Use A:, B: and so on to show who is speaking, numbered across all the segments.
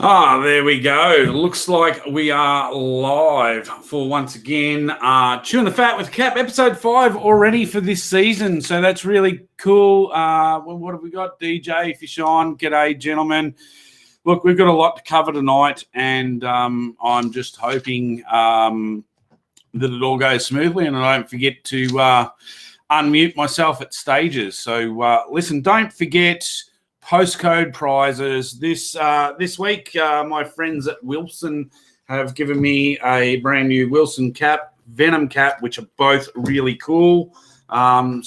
A: There we go. Looks like we are live for once again. Chewin the Fat with Cap, episode 5 already for this season. So that's really cool. What have we got? DJ, Fish on. G'day, gentlemen. Look, we've got a lot to cover tonight, and I'm just hoping that it all goes smoothly and I don't forget to unmute myself at stages. So listen, don't forget postcode prizes this week. My friends at Wilson have given me a brand new Wilson cap, Venom cap, which are both really cool. And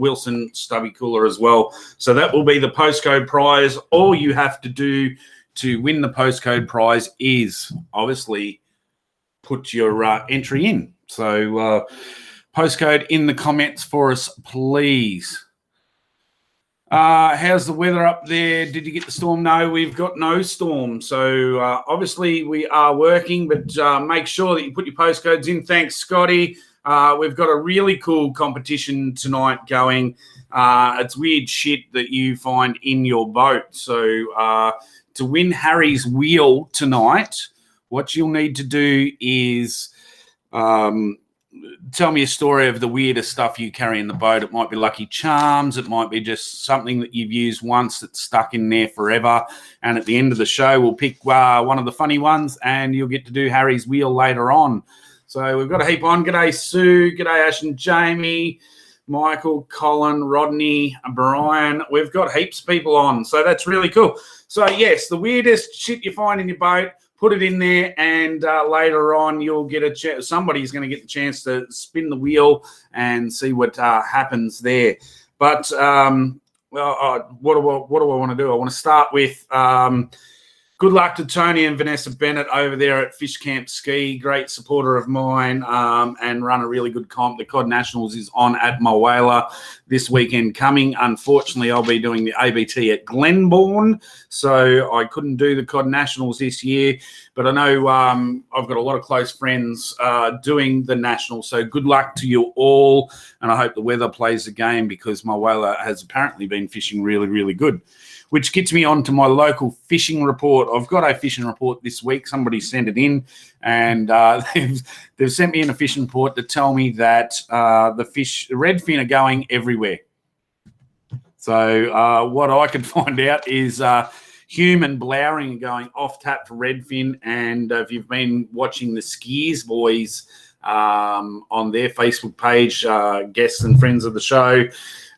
A: Wilson stubby cooler as well. So that will be the postcode prize. All you have to do to win the postcode prize is obviously put your entry in. So postcode in the comments for us, please. How's the weather up there? Did you get the storm? No, we've got no storm. So obviously we are working, but make sure that you put your postcodes in. Thanks, Scotty. We've got a really cool competition tonight going. It's weird shit that you find in your boat. So to win Harry's wheel tonight, what you'll need to do is tell me a story of the weirdest stuff you carry in the boat. It might be Lucky Charms. It might be just something that you've used once that's stuck in there forever. And at the end of the show, we'll pick one of the funny ones and you'll get to do Harry's wheel later on. So we've got a heap on. G'day, Sue. G'day, Ash and Jamie, Michael, Colin, Rodney, Brian. We've got heaps of people on. So that's really cool. So, yes, the weirdest shit you find in your boat, put it in there, and later on you'll get a chance. Somebody's going to get the chance to spin the wheel and see what happens there. But what do I want to do? I want to start with good luck to Tony and Vanessa Bennett over there at Fish Camp Ski. Great supporter of mine and run a really good comp. The Cod Nationals is on at Moala this weekend coming. Unfortunately, I'll be doing the ABT at Glenbourne, so I couldn't do the Cod Nationals this year. But I know I've got a lot of close friends doing the Nationals, so good luck to you all. And I hope the weather plays the game because Moala has apparently been fishing really, really good. Which gets me on to my local fishing report. I've got a fishing report this week. Somebody sent it in, and they've sent me in a fishing report to tell me that the redfin are going everywhere. So what I could find out is Hume and Blowering are going off tap for redfin, and if you've been watching the Skiers boys on their Facebook page, guests and friends of the show,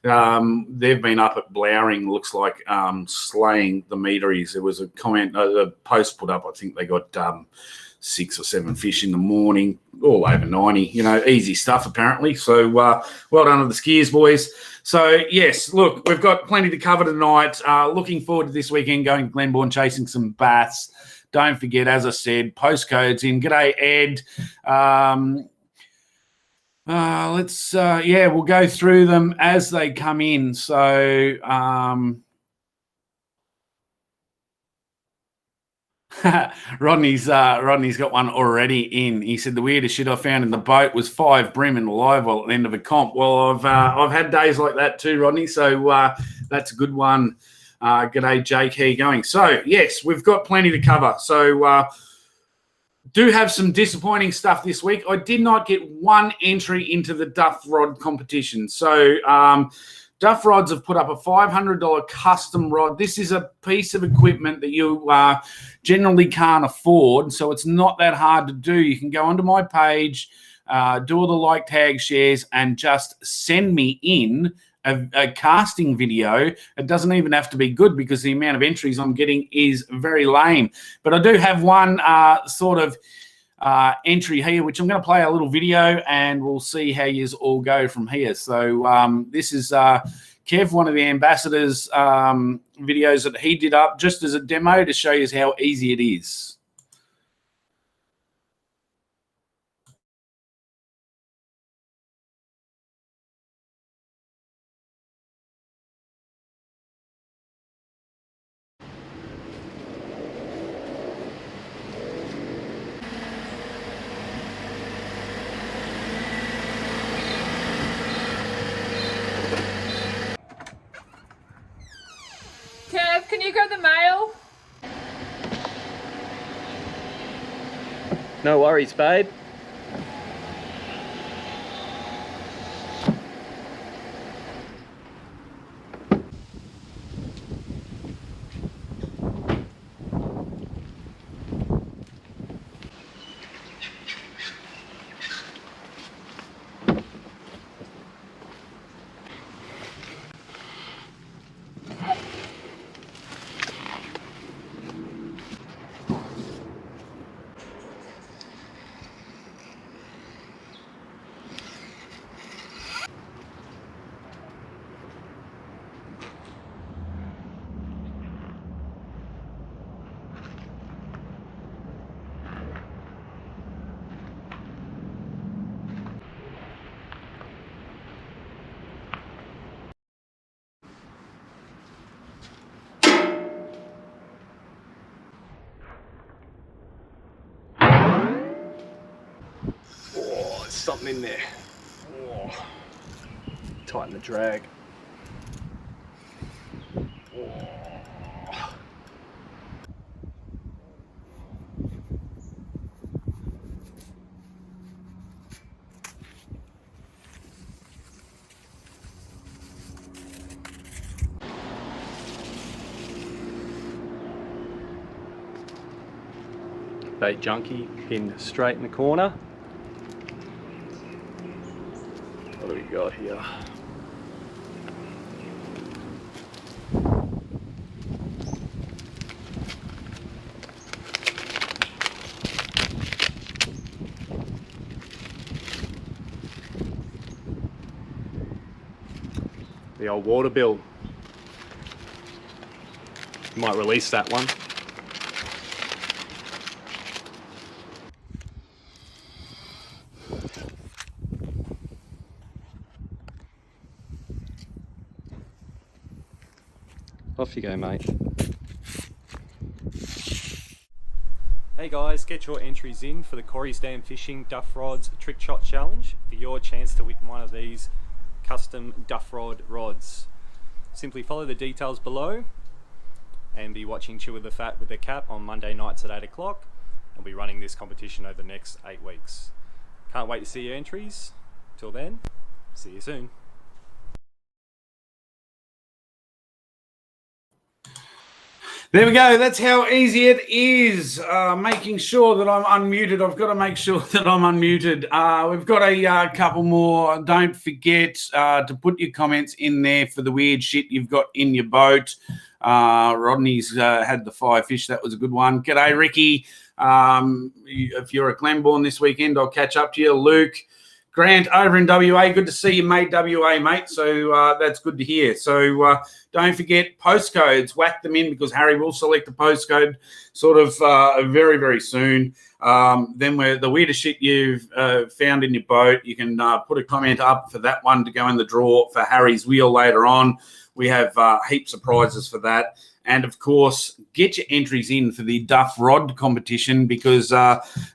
A: they've been up at Blowering, looks like slaying the meteries. There was a comment, a post put up, I think they got 6 or 7 fish in the morning, all over 90, easy stuff apparently. So well done to the Skiers boys. So yes, look, we've got plenty to cover tonight. Looking forward to this weekend going to Glenbourne, chasing some bass. Don't forget, as I said, postcodes in. G'day, Ed. We'll go through them as they come in. So, Rodney's got one already in. He said the weirdest shit I found in the boat was 5 bream in the live well at the end of a comp. Well, I've had days like that too, Rodney. So that's a good one. G'day, Jake. How you going? So yes, we've got plenty to cover. So. Do have some disappointing stuff this week. I did not get one entry into the Duff Rod competition. So Duff Rods have put up a $500 custom rod. This is a piece of equipment that you generally can't afford, so it's not that hard to do. You can go onto my page, do all the like, tag, shares, and just send me in a casting video. It doesn't even have to be good because the amount of entries I'm getting is very lame. But I do have one entry here, which I'm going to play a little video and we'll see how yous all go from here. So this is Kev, one of the ambassadors' videos that he did up just as a demo to show you how easy it is.
B: Kev, can you grab the mail? No worries, babe. Oh, there's something in there. Oh. Tighten the drag. Oh. Bait junkie pinned straight in the corner. What do we got here? The old water bill. Might release that one. Off you go, mate. Hey guys, get your entries in for the Corey's Dam Fishing Duff Rods Trick Shot Challenge for your chance to win one of these custom duff rod rods. Simply follow the details below and be watching Chewin the Fat with the cap on Monday nights at 8 o'clock. I'll be running this competition over the next 8 weeks. Can't wait to see your entries. Till then, see you soon.
A: There we go. That's how easy it is. Making sure that I'm unmuted. I've got to make sure that I'm unmuted. We've got a couple more. Don't forget to put your comments in there for the weird shit you've got in your boat. Rodney's had the fire fish. That was a good one. G'day, Ricky. If you're at Glenbourne this weekend, I'll catch up to you. Luke. Grant over in WA, good to see you, mate, WA, mate. So that's good to hear. So don't forget postcodes, whack them in because Harry will select a postcode sort of very, very soon. Then the weirdest shit you've found in your boat, you can put a comment up for that one to go in the draw for Harry's wheel later on. We have heaps of prizes for that. And, of course, get your entries in for the Duff Rod competition because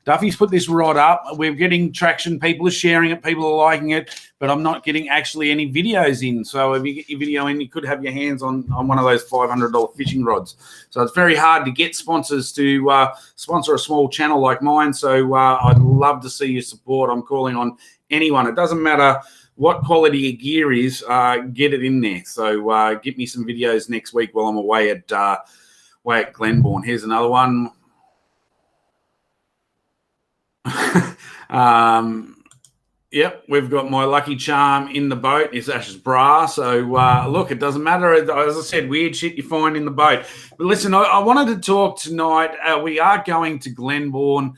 A: Duffy's put this rod up. We're getting traction. People are sharing it. People are liking it. But I'm not getting actually any videos in. So if you get your video in, you could have your hands on one of those $500 fishing rods. So it's very hard to get sponsors to sponsor a small channel like mine. So I'd love to see your support. I'm calling on anyone. It doesn't matter what quality your gear is, get it in there. So get me some videos next week while I'm away at Glenbourne. Here's another one. Yep, we've got my lucky charm in the boat. It's Ash's bra. So look, it doesn't matter. As I said, weird shit you find in the boat. But listen, I wanted to talk tonight. We are going to Glenbourne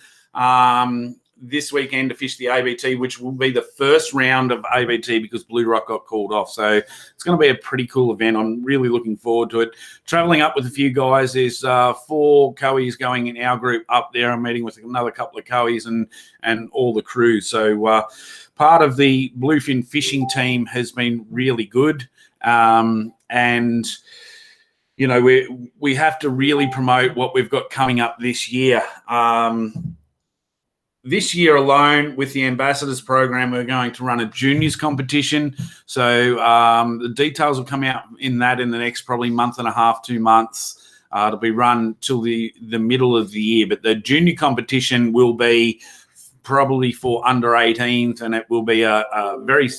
A: this weekend to fish the ABT, which will be the first round of ABT because Blue Rock got called off. So it's going to be a pretty cool event. I'm really looking forward to it. Traveling up with a few guys. There's 4 coeys going in our group up there. I'm meeting with another couple of coeys and all the crew. So part of the bluefin fishing team has been really good. And you know, we have to really promote what we've got coming up this year. This year alone, with the Ambassadors program, we're going to run a juniors competition. So the details will come out in that in the next probably month and a half, 2 months. It'll be run till the middle of the year, but the junior competition will be probably for under 18s, and it will be a very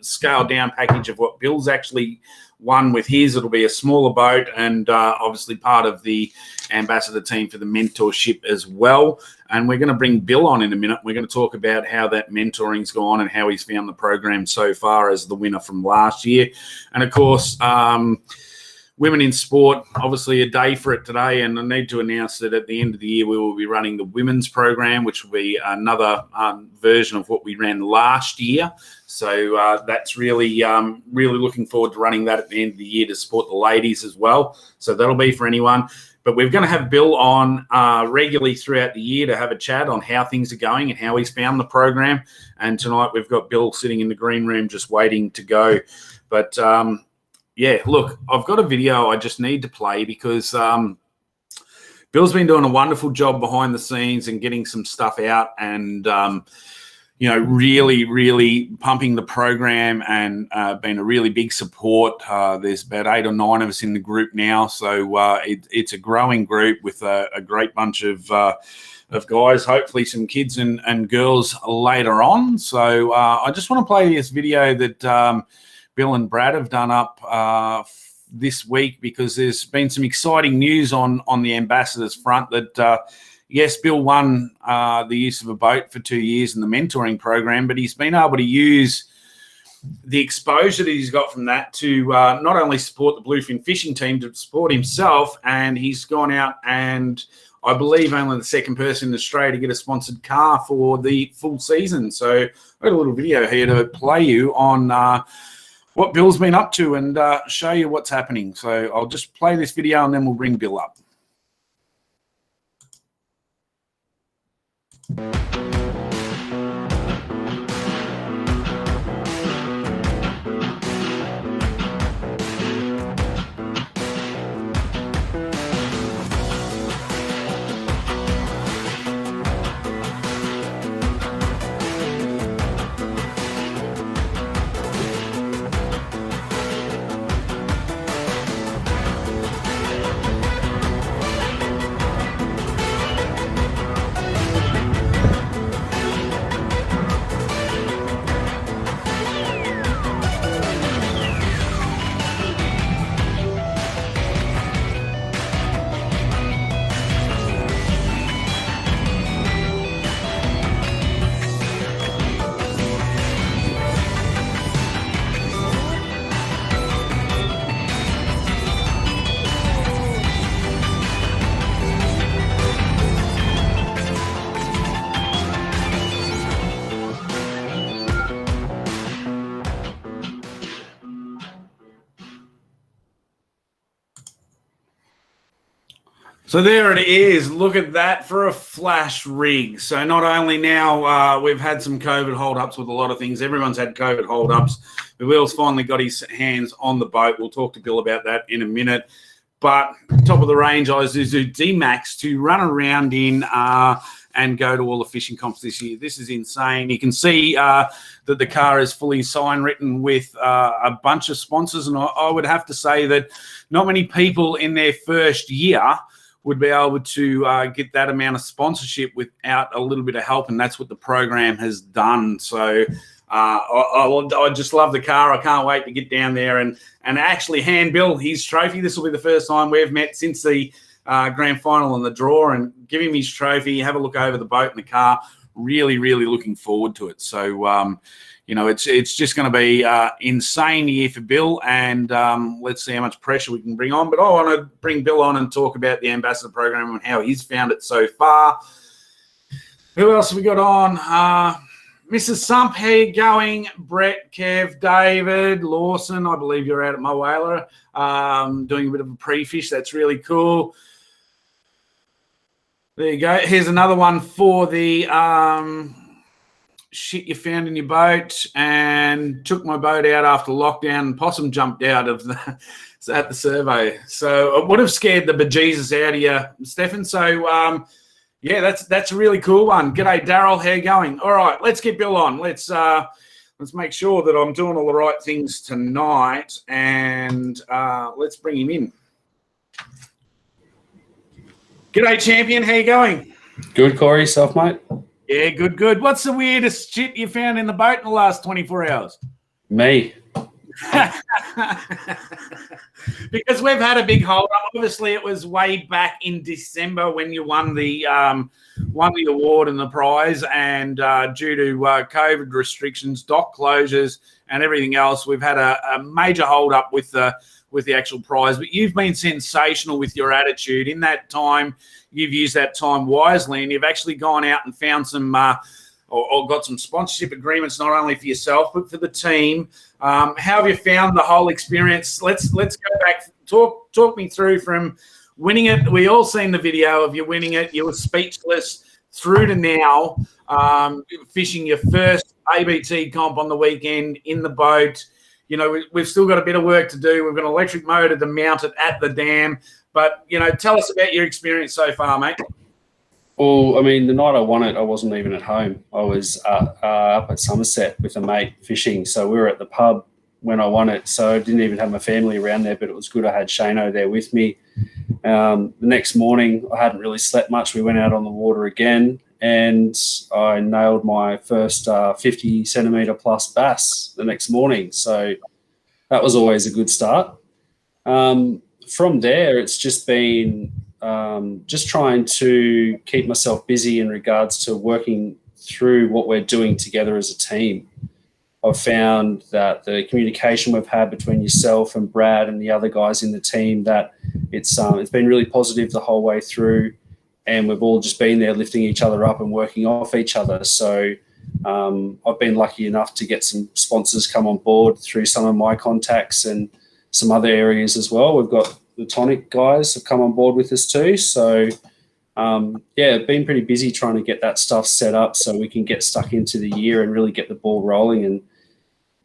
A: scaled down package of what Bill's actually won with his. It'll be a smaller boat, and obviously part of the ambassador team for the mentorship as well. And we're going to bring Bill on in a minute. We're going to talk about how that mentoring's gone and how he's found the program so far as the winner from last year. And of course, Women in Sport, obviously a day for it today, and I need to announce that at the end of the year we will be running the women's program, which will be another version of what we ran last year. So that's really looking forward to running that at the end of the year to support the ladies as well. So that'll be for anyone. But we're going to have Bill on regularly throughout the year to have a chat on how things are going and how he's found the program. And tonight we've got Bill sitting in the green room just waiting to go. But yeah, look, I've got a video I just need to play because Bill's been doing a wonderful job behind the scenes and getting some stuff out and, you know, really pumping the program and been a really big support. There's about 8 or 9 of us in the group now. So it's a growing group with a great bunch of guys, hopefully some kids and girls later on. So I just want to play this video that Bill and Brad have done up this week because there's been some exciting news on the ambassadors front that, yes, Bill won the use of a boat for 2 years in the mentoring program, but he's been able to use the exposure that he's got from that to not only support the bluefin fishing team, to support himself, and he's gone out and I believe only the second person in Australia to get a sponsored car for the full season. So I've got a little video here to play you on what Bill's been up to and show you what's happening. So I'll just play this video and then we'll bring Bill up. So there it is. Look at that for a flash rig. So not only now we've had some COVID hold-ups with a lot of things. Everyone's had COVID hold-ups. But Will's finally got his hands on the boat. We'll talk to Bill about that in a minute. But top of the range Isuzu D-Max to run around in and go to all the fishing comps this year. This is insane. You can see that the car is fully sign written with a bunch of sponsors. And I would have to say that not many people in their first year would be able to get that amount of sponsorship without a little bit of help, and that's what the program has done. So I just love the car. I can't wait to get down there and actually hand Bill his trophy. This will be the first time we've met since the grand final and the draw, and give him his trophy, have a look over the boat and the car. Really looking forward to it. So, you know, it's just going to be insane year for Bill, and let's see how much pressure we can bring on. But I want to bring Bill on and talk about the ambassador program and how he's found it so far. Who else have we got on? Mrs. Sump, how you going? Brett, Kev, David, Lawson, I believe you're out at my whaler doing a bit of a pre-fish. That's really cool. There you go. Here's another one for the shit you found in your boat and took my boat out after lockdown and possum jumped out of at the survey. So it would have scared the bejesus out of you, Stefan. So, yeah, that's a really cool one. G'day, Daryl. How you going? All right, let's get Bill on. Let's make sure that I'm doing all the right things tonight, and let's bring him in. G'day, champion. How you going?
C: Good, Corey. Self, mate?
A: Yeah, good, good. What's the weirdest shit you found in the boat in the last 24 hours?
C: Me.
A: Because we've had a big hold up. Obviously, it was way back in December when you won the award and the prize, and due to COVID restrictions, dock closures, and everything else, we've had a major hold up with the actual prize. But you've been sensational with your attitude. In that time, you've used that time wisely, and you've actually gone out and found some or got some sponsorship agreements, not only for yourself but for the team. How have you found the whole experience? Let's go back. Talk me through from winning it. We all seen the video of you winning it. You were speechless through to now, fishing your first ABT comp on the weekend in the boat. You know, we've still got a bit of work to do. We've got an electric motor to mount it at the dam. But, you know, tell us about your experience so far, mate.
C: Well, I mean, the night I won it, I wasn't even at home. I was up at Somerset with a mate fishing. So we were at the pub when I won it. So I didn't even have my family around there, but it was good. I had Shano there with me. The next morning, I hadn't really slept much. We went out on the water again, and I nailed my first 50 centimetre plus bass the next morning. So that was always a good start. From there, it's just been just trying to keep myself busy in regards to working through what we're doing together as a team. I've found that the communication we've had between yourself and Brad and the other guys in the team, that it's been really positive the whole way through, and we've all just been there lifting each other up and working off each other. So I've been lucky enough to get some sponsors come on board through some of my contacts and some other areas as well. We've got the Tonic guys have come on board with us too. So, been pretty busy trying to get that stuff set up so we can get stuck into the year and really get the ball rolling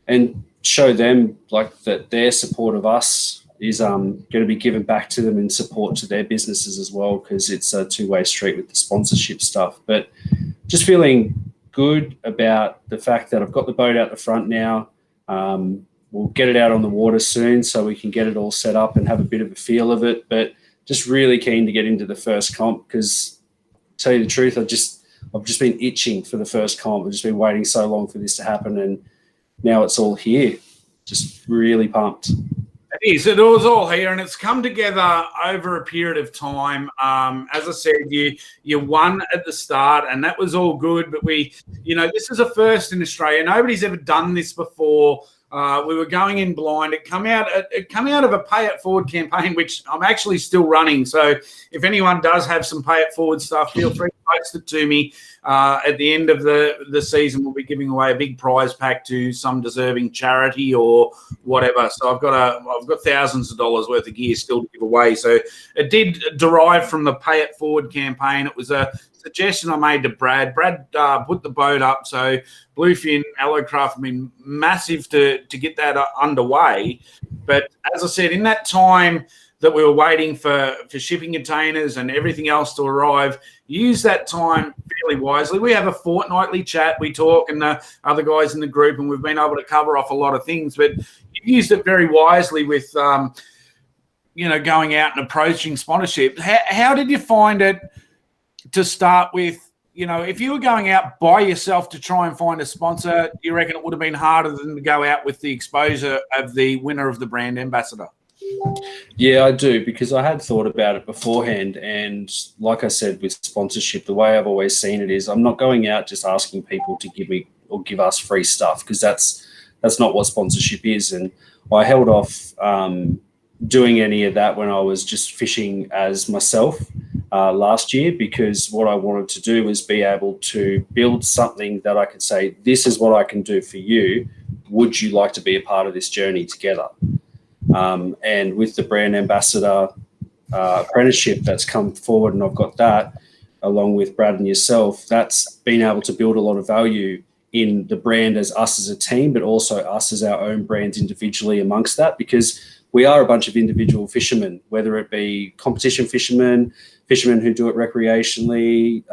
C: and show them like that their support of us is going to be given back to them in support to their businesses as well, because it's a two-way street with the sponsorship stuff. But just feeling good about the fact that I've got the boat out the front now. We'll get it out on the water soon so we can get it all set up and have a bit of a feel of it. But just really keen to get into the first comp because, to tell you the truth, I've just been itching for the first comp. I've just been waiting so long for this to happen, and now it's all here. Just really pumped.
A: It is. It was all here, and it's come together over a period of time. As I said, you won at the start, and that was all good. But this is a first in Australia. Nobody's ever done this before. We were going in blind. It come out of a pay it forward campaign, which I'm actually still running. So if anyone does have some pay it forward stuff, feel free to post it to me. At the end of the season, we'll be giving away a big prize pack to some deserving charity or whatever. So I've got thousands of dollars worth of gear still to give away. So it did derive from the pay it forward campaign. It was a suggestion I made to Brad. Brad put the boat up, so Bluefin Allocraft have been massive to get that underway. But as I said, in that time that we were waiting for shipping containers and everything else to arrive, use that time fairly wisely. We have a fortnightly chat, we talk, and the other guys in the group, and we've been able to cover off a lot of things. But you used it very wisely with going out and approaching sponsorship. How did you find it to start with? If you were going out by yourself to try and find a sponsor, do you reckon it would have been harder than to go out with the exposure of the winner of the brand ambassador?
C: Yeah, I do, because I had thought about it beforehand. And like I said, with sponsorship, the way I've always seen it is I'm not going out just asking people to give me or give us free stuff, because that's not what sponsorship is. And I held off doing any of that when I was just fishing as myself last year, because what I wanted to do was be able to build something that I could say, this is what I can do for you. Would you like to be a part of this journey together? And with the brand ambassador apprenticeship that's come forward, and I've got that along with Brad and yourself, that's been able to build a lot of value in the brand as us as a team, but also us as our own brands individually amongst that, because we are a bunch of individual fishermen, whether it be competition fishermen who do it recreationally,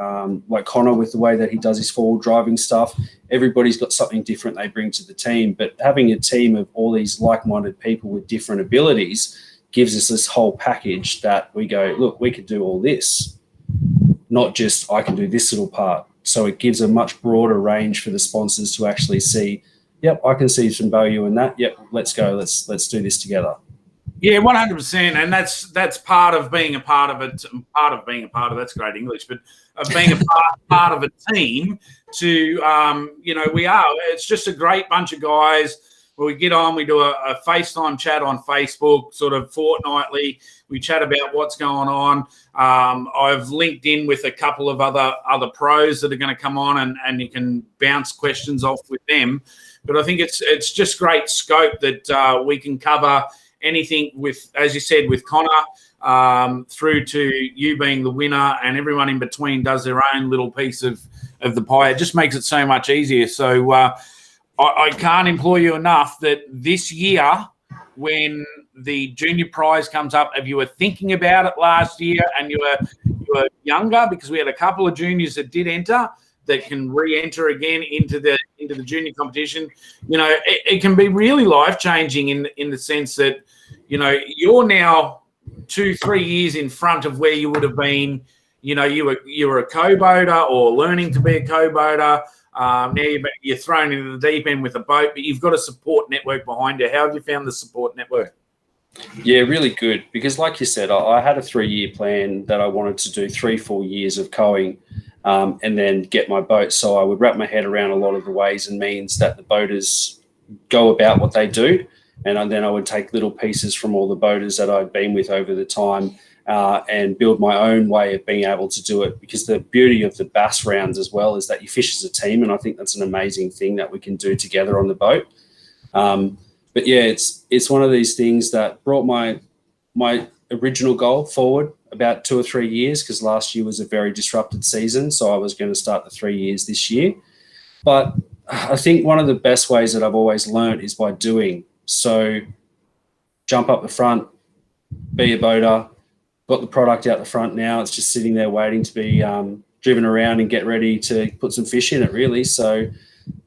C: like Connor with the way that he does his forward driving stuff. Everybody's got something different they bring to the team, but having a team of all these like-minded people with different abilities gives us this whole package that we go, look, we could do all this. not just I can do this little part. So it gives a much broader range for the sponsors to actually see, yep, I can see some value in that. Yep, let's go. Let's do this together.
A: Yeah, 100%, and that's part of being a part of it. Part of being a part of that's great English, but of being a part of a team. It's just a great bunch of guys. Where we get on, we do a FaceTime chat on Facebook, sort of fortnightly. We chat about what's going on. I've linked in with a couple of other pros that are going to come on, and you can bounce questions off with them. But I think it's just great scope that we can cover anything with, as you said, with Connor through to you being the winner, and everyone in between does their own little piece of the pie. It just makes it so much easier. So I can't implore you enough that this year, when the junior prize comes up, if you were thinking about it last year and you were younger, because we had a couple of juniors that did enter, that can re-enter again into the junior competition. It can be really life-changing in the sense that, you're now 2-3 years in front of where you would have been. You were a co-boater or learning to be a co-boater. Now you're thrown into the deep end with a boat, but you've got a support network behind you. How have you found the support network?
C: Yeah, really good. Because like you said, I had a 3-year plan that I wanted to do 3-4 years of coing and then get my boat. So I would wrap my head around a lot of the ways and means that the boaters go about what they do. And then I would take little pieces from all the boaters that I'd been with over the time and build my own way of being able to do it. Because the beauty of the bass rounds as well is that you fish as a team. And I think that's an amazing thing that we can do together on the boat. But yeah, it's one of these things that brought my original goal forward about 2 or 3 years, because last year was a very disrupted season. So I was going to start the 3 years this year. But I think one of the best ways that I've always learned is by doing. So jump up the front, be a boater, got the product out the front now. It's just sitting there waiting to be driven around and get ready to put some fish in it, really. So I'm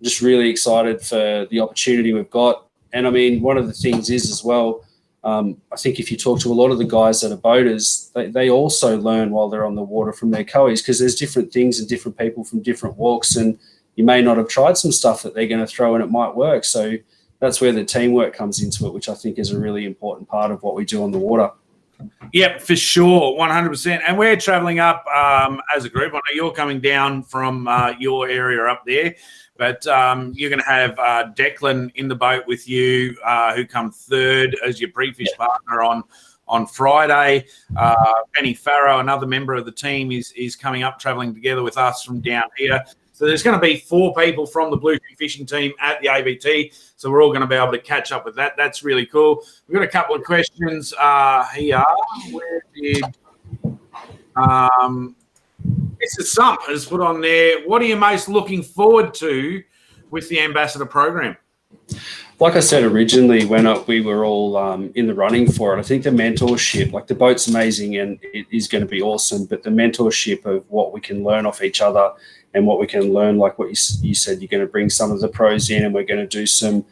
C: just really excited for the opportunity we've got. And I mean, one of the things is as well, I think if you talk to a lot of the guys that are boaters, they also learn while they're on the water from their coies, because there's different things and different people from different walks, and you may not have tried some stuff that they're going to throw and it might work. So that's where the teamwork comes into it, which I think is a really important part of what we do on the water.
A: Yep, for sure, 100%. And we're travelling up as a group. I know you're coming down from your area up there, but you're going to have Declan in the boat with you, who come third as your pre-fish partner on Friday. Benny Farrow, another member of the team, is coming up, travelling together with us from down here. So there's going to be 4 people from the Bluefin fishing team at the ABT. So we're all going to be able to catch up with that. That's really cool. We've got a couple of questions here. Where did Mr. Sump has put on there, what are you most looking forward to with the Ambassador program?
C: Like I said originally, when we were all in the running for it, I think the mentorship, like the boat's amazing and it is going to be awesome, but the mentorship of what we can learn off each other and what we can learn, like what you said, you're going to bring some of the pros in and we're going to do some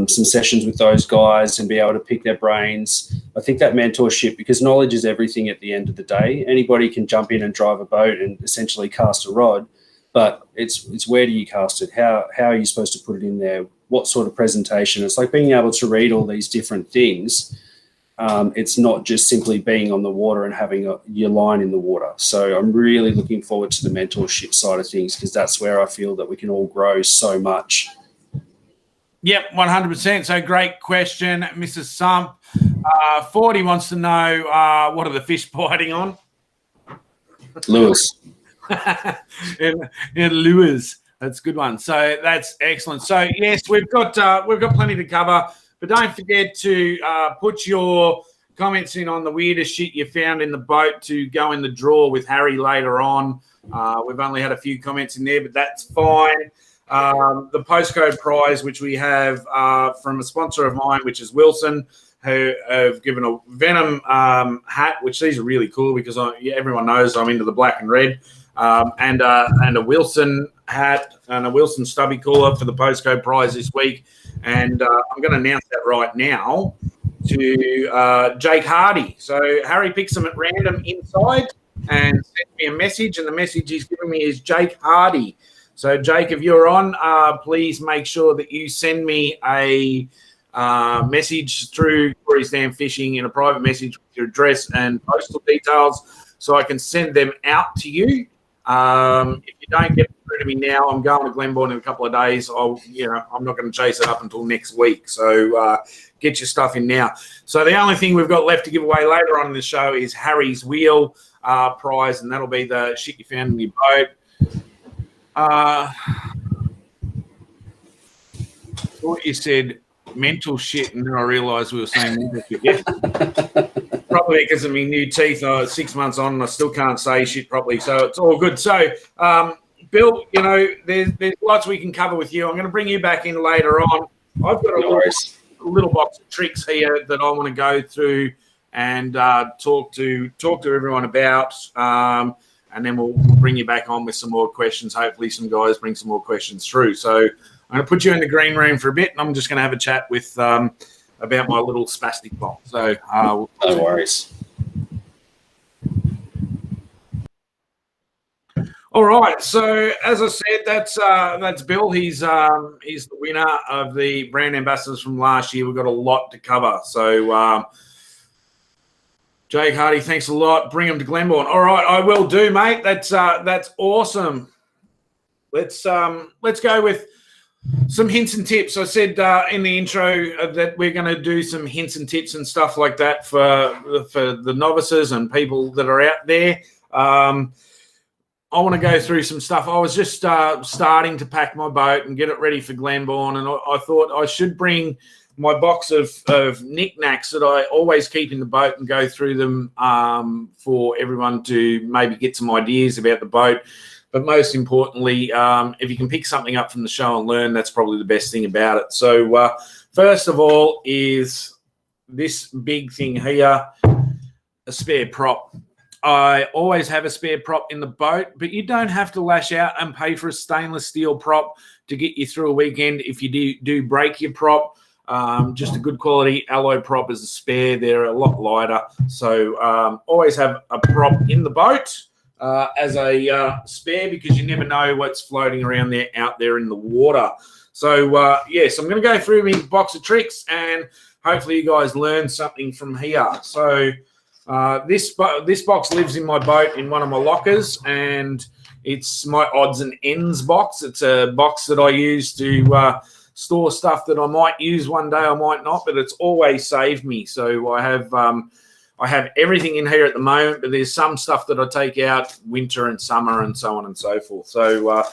C: sessions with those guys and be able to pick their brains. I think that mentorship, because knowledge is everything at the end of the day. Anybody can jump in and drive a boat and essentially cast a rod, but it's where do you cast it? How are you supposed to put it in there? What sort of presentation? It's like being able to read all these different things. It's not just simply being on the water and having your line in the water. So I'm really looking forward to the mentorship side of things, because that's where I feel that we can all grow so much.
A: Yep, 100%. So great question, Mrs. Sump. 40 wants to know, what are the fish biting on?
C: Lewis.
A: and lures. That's a good one. So that's excellent. So yes, we've got plenty to cover, but don't forget to put your comments in on the weirdest shit you found in the boat to go in the draw with Harry later on. We've only had a few comments in there, but that's fine. The postcode prize, which we have from a sponsor of mine, which is Wilson, who have given a Venom hat, which these are really cool because everyone knows I'm into the black and red. And a Wilson hat and a Wilson stubby cooler for the postcode prize this week. And I'm going to announce that right now to Jake Hardy. So Harry picks them at random inside. and sent me a message, and the message he's giving me is Jake Hardy. So, Jake, if you're on, please make sure that you send me a message through Corey's Dam Fishing in a private message with your address and postal details so I can send them out to you. If you don't get through to me now, I'm going to Glenbourne in a couple of days. I'm not going to chase it up until next week. So get your stuff in now. So the only thing we've got left to give away later on in the show is Harry's Wheel prize, and that'll be the shit you found in your boat. What you said, mental shit, and then I realised we were saying mental shit. Yeah. Probably because of my new teeth. 6 months on, and I still can't say shit properly, so it's all good. So, Bill, there's lots we can cover with you. I'm going to bring you back in later on. I've got a little box of tricks here that I want to go through and talk to everyone about, and then we'll bring you back on with some more questions. Hopefully, some guys bring some more questions through. So, I'm going to put you in the green room for a bit, and I'm just going to have a chat with about my little spastic box. So,
C: no worries.
A: All right. So, as I said, that's Bill. He's the winner of the brand ambassadors from last year. We've got a lot to cover. So, Jake Hardy, thanks a lot. Bring him to Glenbourne. All right, I will do, mate. That's awesome. Let's go with some hints and tips. I said in the intro that we're going to do some hints and tips and stuff like that for the novices and people that are out there. I want to go through some stuff. I was just starting to pack my boat and get it ready for Glenbourne, and I thought I should bring my box of knickknacks that I always keep in the boat and go through them for everyone to maybe get some ideas about the boat. But most importantly, if you can pick something up from the show and learn, that's probably the best thing about it. So first of all is this big thing here, a spare prop. I always have a spare prop in the boat, but you don't have to lash out and pay for a stainless steel prop to get you through a weekend if you do break your prop. Just a good quality alloy prop as a spare. They're a lot lighter. So always have a prop in the boat as a spare, because you never know what's floating around there out there in the water. So, yes, I'm going to go through my box of tricks and hopefully you guys learn something from here. So this box lives in my boat in one of my lockers, and it's my odds and ends box. It's a box that I use to store stuff that I might use one day, I might not, but it's always saved me. So I have everything in here at the moment, but there's some stuff that I take out winter and summer and so on and so forth. So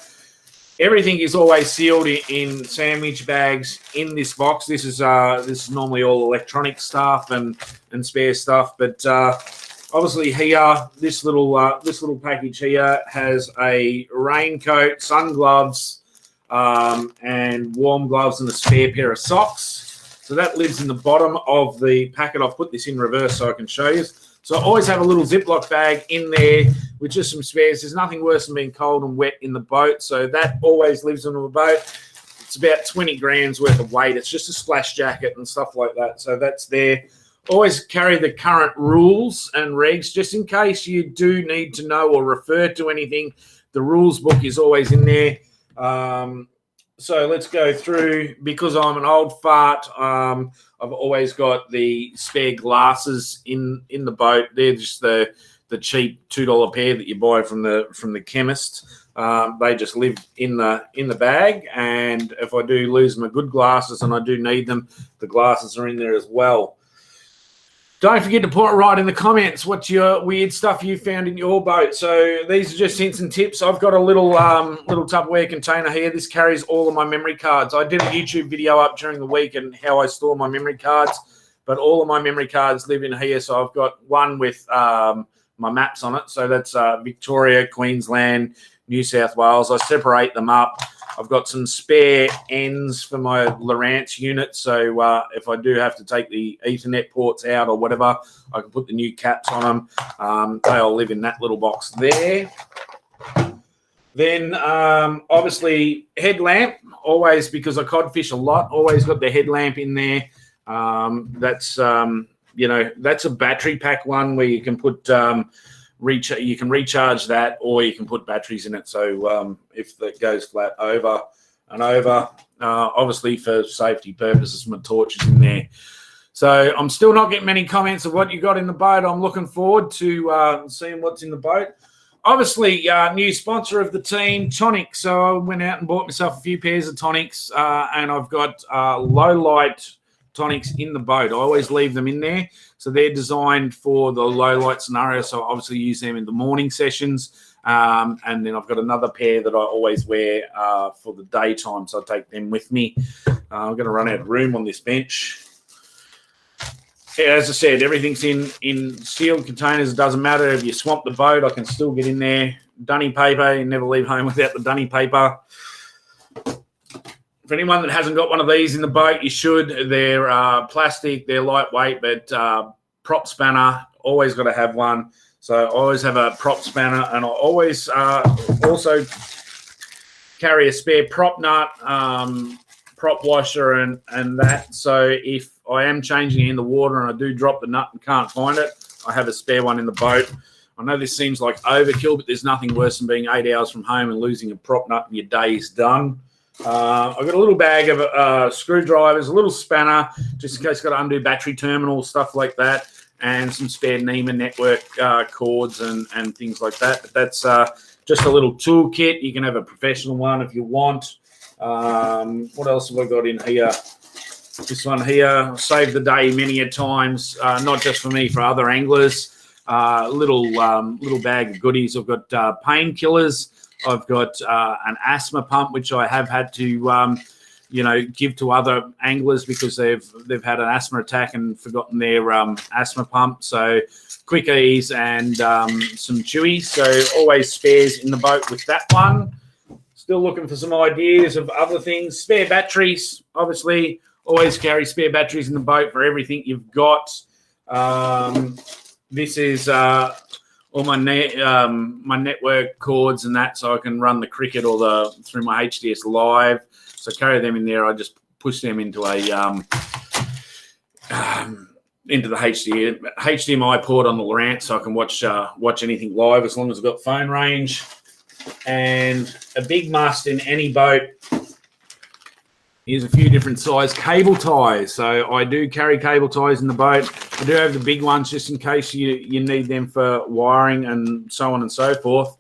A: everything is always sealed in sandwich bags in this box. This is normally all electronic stuff and spare stuff, but obviously here, this little package here has a raincoat, sun gloves, and warm gloves and a spare pair of socks. So that lives in the bottom of the packet. I'll put this in reverse so I can show you. So I always have a little Ziploc bag in there with just some spares. There's nothing worse than being cold and wet in the boat. So that always lives in the boat. It's about 20 grams worth of weight. It's just a splash jacket and stuff like that. So that's there. Always carry the current rules and regs just in case you do need to know or refer to anything. The rules book is always in there. So let's go through. Because I'm an old fart, I've always got the spare glasses in the boat. They're just the cheap $2 pair that you buy from the chemist. They just live in the bag, and if I do lose my good glasses and I do need them, the glasses are in there as well. Don't forget to put it right in the comments what's your weird stuff you found in your boat. So these are just hints and tips. I've got a little Tupperware container here. This carries all of my memory cards. I did a YouTube video up during the week and how I store my memory cards, but all of my memory cards live in here. So I've got one with my maps on it. So that's Victoria, Queensland, New South Wales. I separate them up. I've got some spare ends for my Lowrance unit. So if I do have to take the Ethernet ports out or whatever, I can put the new caps on them. They all live in that little box there. Then obviously headlamp, always, because I codfish a lot, always got the headlamp in there. That's a battery pack one where you can put you can recharge that, or you can put batteries in it. So if it goes flat over and over, obviously for safety purposes, my torch is in there. So I'm still not getting many comments of what you got in the boat. I'm looking forward to seeing what's in the boat. Obviously, new sponsor of the team, tonic. So I went out and bought myself a few pairs of tonics, and I've got low light tonics in the boat. I always leave them in there. So they're designed for the low light scenario. So I obviously use them in the morning sessions. And then I've got another pair that I always wear for the daytime. So I take them with me. I'm going to run out of room on this bench. Yeah, as I said, everything's in sealed containers. It doesn't matter if you swamp the boat, I can still get in there. Dunny paper, you never leave home without the dunny paper. For anyone that hasn't got one of these in the boat, you should. They're plastic, they're lightweight, but prop spanner, always got to have one. So I always have a prop spanner, and I always also carry a spare prop nut, prop washer, and that. So if I am changing it in the water and I do drop the nut and can't find it, I have a spare one in the boat. I know this seems like overkill, but there's nothing worse than being 8 hours from home and losing a prop nut and your day is done. I've got a little bag of screwdrivers, a little spanner, just in case I've got to undo battery terminals, stuff like that, and some spare NEMA network cords and things like that. But that's just a little toolkit. You can have a professional one if you want. What else have I got in here? This one here, saved the day many a times, not just for me, for other anglers. Little bag of goodies. I've got painkillers. I've got an asthma pump, which I have had to, give to other anglers because they've had an asthma attack and forgotten their asthma pump. So quickies and some chewies. So always spares in the boat with that one. Still looking for some ideas of other things. Spare batteries, obviously. Always carry spare batteries in the boat for everything you've got. This is all my network cords and that, so I can run the cricket or through my HDS Live. So carry them in there. I just push them into a into the HDMI port on the Lowrance, so I can watch anything live as long as I've got phone range. And a big must in any boat. Here's a few different size cable ties. So I do carry cable ties in the boat. I do have the big ones just in case you need them for wiring and so on and so forth.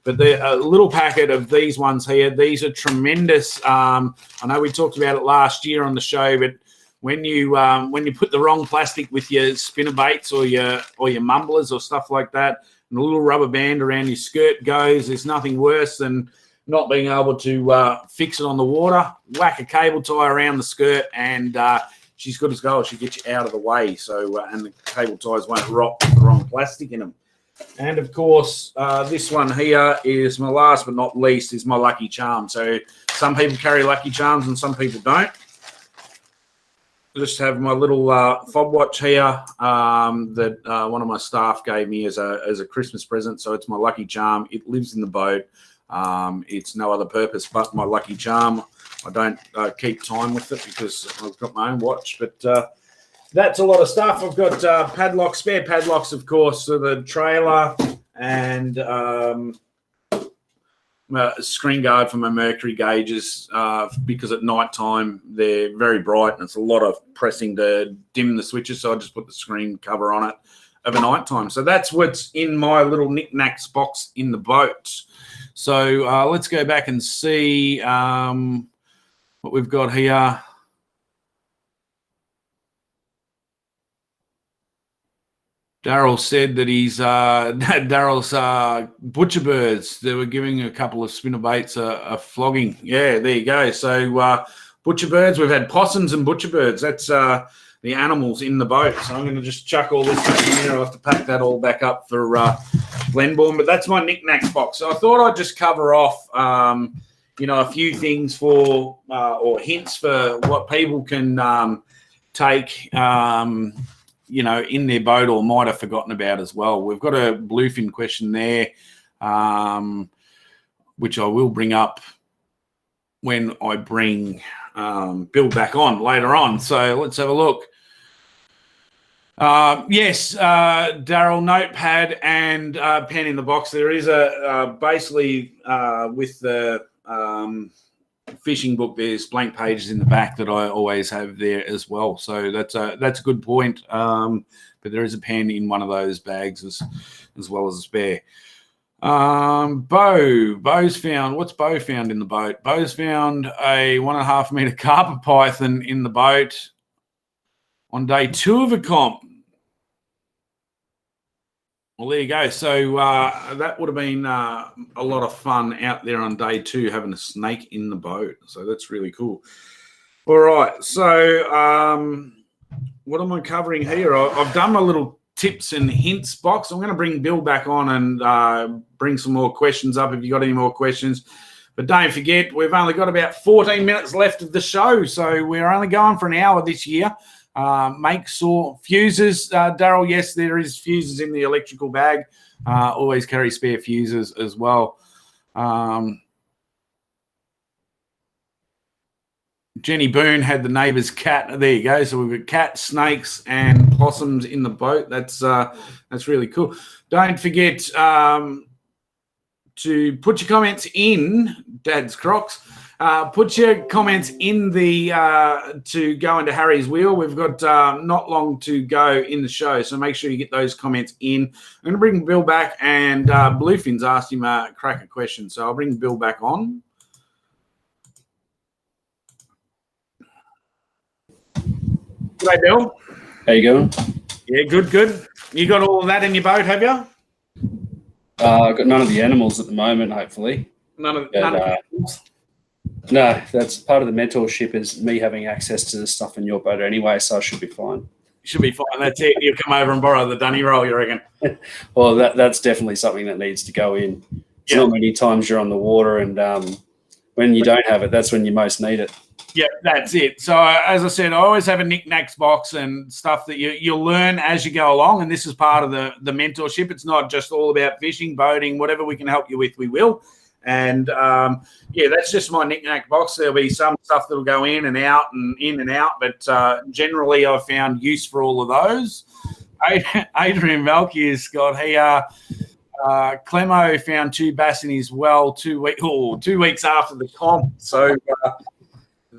A: But a little packet of these ones here, these are tremendous. I know we talked about it last year on the show, but when you put the wrong plastic with your spinner baits or your mumblers or stuff like that, and a little rubber band around your skirt goes, there's nothing worse than not being able to fix it on the water. Whack a cable tie around the skirt, and she's good as gold. She gets you out of the way, so and the cable ties won't rot with the wrong plastic in them. And of course, this one here is my last but not least, is my Lucky Charm. So some people carry Lucky Charms and some people don't. Just have my little fob watch here that one of my staff gave me as a Christmas present. So it's my Lucky Charm. It lives in the boat. It's no other purpose but my Lucky Charm. I don't keep time with it because I've got my own watch, but that's a lot of stuff. I've got padlocks, spare padlocks, of course, for the trailer, and a screen guard for my mercury gauges because at night time they're very bright and it's a lot of pressing to dim the switches, so I just put the screen cover on it over night time. So that's what's in my little knickknacks box in the boat. So let's go back and see what we've got here. Daryl said that Daryl's butcher birds, they were giving a couple of spinnerbaits a flogging. Yeah, there you go. So butcher birds, we've had possums and butcher birds. That's the animals in the boat. So I'm going to just chuck all this back in here. I'll have to pack that all back up for Glenbourne. But that's my knickknacks box. So I thought I'd just cover off, a few things for or hints for what people can take in their boat or might have forgotten about as well. We've got a bluefin question there, which I will bring up when I bring Bill back on later on. So let's have a look. Yes, Daryl, notepad and pen in the box. There is basically with the fishing book, there's blank pages in the back that I always have there as well. So that's a good point. But there is a pen in one of those bags as well as a spare. Bo's found. What's Bo found in the boat? Bo's found a 1.5 meter carpet python in the boat on day 2 of a comp. Well, there you go. So that would have been a lot of fun out there on day 2, having a snake in the boat. So that's really cool. All right. So what am I covering here? I've done my little tips and hints box. I'm going to bring Bill back on and bring some more questions up if you've got any more questions. But don't forget, we've only got about 14 minutes left of the show. So we're only going for an hour this year. Make sure fuses, Daryl, yes, there is fuses in the electrical bag. Always carry spare fuses as well. Jenny Boone had the neighbour's cat. There you go. So we've got cats, snakes, and possums in the boat. That's really cool. Don't forget to put your comments in, Dad's Crocs. Put your comments in the to go into Harry's wheel. We've got not long to go in the show, so make sure you get those comments in. I'm going to bring Bill back, and Bluefin's asked him a cracker question, so I'll bring Bill back on. G'day, Bill.
C: How you going?
A: Yeah, good. You got all of that in your boat, have you?
C: I've got none of the animals at the moment, hopefully.
A: None of the animals?
C: No, that's part of the mentorship is me having access to the stuff in your boat anyway, so I should be fine.
A: Should be fine. That's it. You'll come over and borrow the dunny roll, you reckon?
C: Well, that's definitely something that needs to go in. It's not many times you're on the water, and when you don't have it, that's when you most need it.
A: Yeah, that's it. So as I said, I always have a knickknacks box and stuff that you'll learn as you go along, and this is part of the mentorship. It's not just all about fishing, boating, whatever we can help you with, we will. And that's just my knickknack box. There'll be some stuff that'll go in and out, but generally I've found use for all of those. Adrian Valky's got Clemo found 2 bass in his well 2 weeks after the comp. So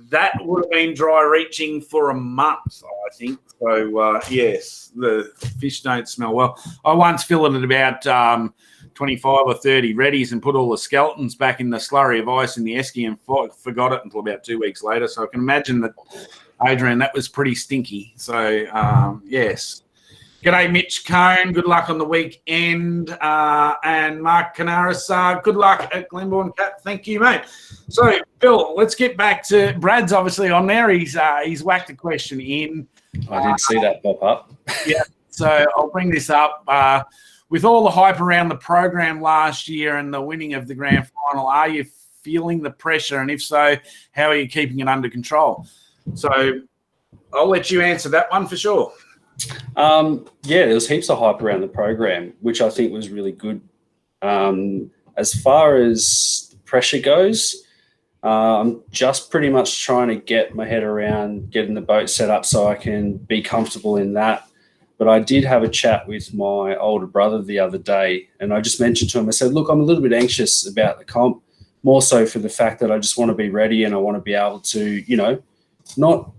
A: that would have been dry reaching for a month, I think. So yes, the fish don't smell well. I once filleted about 25 or 30 reddies and put all the skeletons back in the slurry of ice in the esky and forgot it until about 2 weeks later. So I can imagine that, Adrian, that was pretty stinky. So, yes. G'day, Mitch Cone. Good luck on the weekend. And Mark Canaris, good luck at Glenbourne Cat. Thank you, mate. So, Bill, let's get back to Brad's obviously on there. He's whacked a question in.
C: I did see that pop up.
A: Yeah, so I'll bring this up. With all the hype around the program last year and the winning of the grand final, are you feeling the pressure? And if so, how are you keeping it under control? So I'll let you answer that one for sure.
C: There was heaps of hype around the program, which I think was really good. As far as the pressure goes, I'm just pretty much trying to get my head around getting the boat set up so I can be comfortable in that. But I did have a chat with my older brother the other day, and I just mentioned to him, I said, look, I'm a little bit anxious about the comp, more so for the fact that I just want to be ready and I want to be able to, not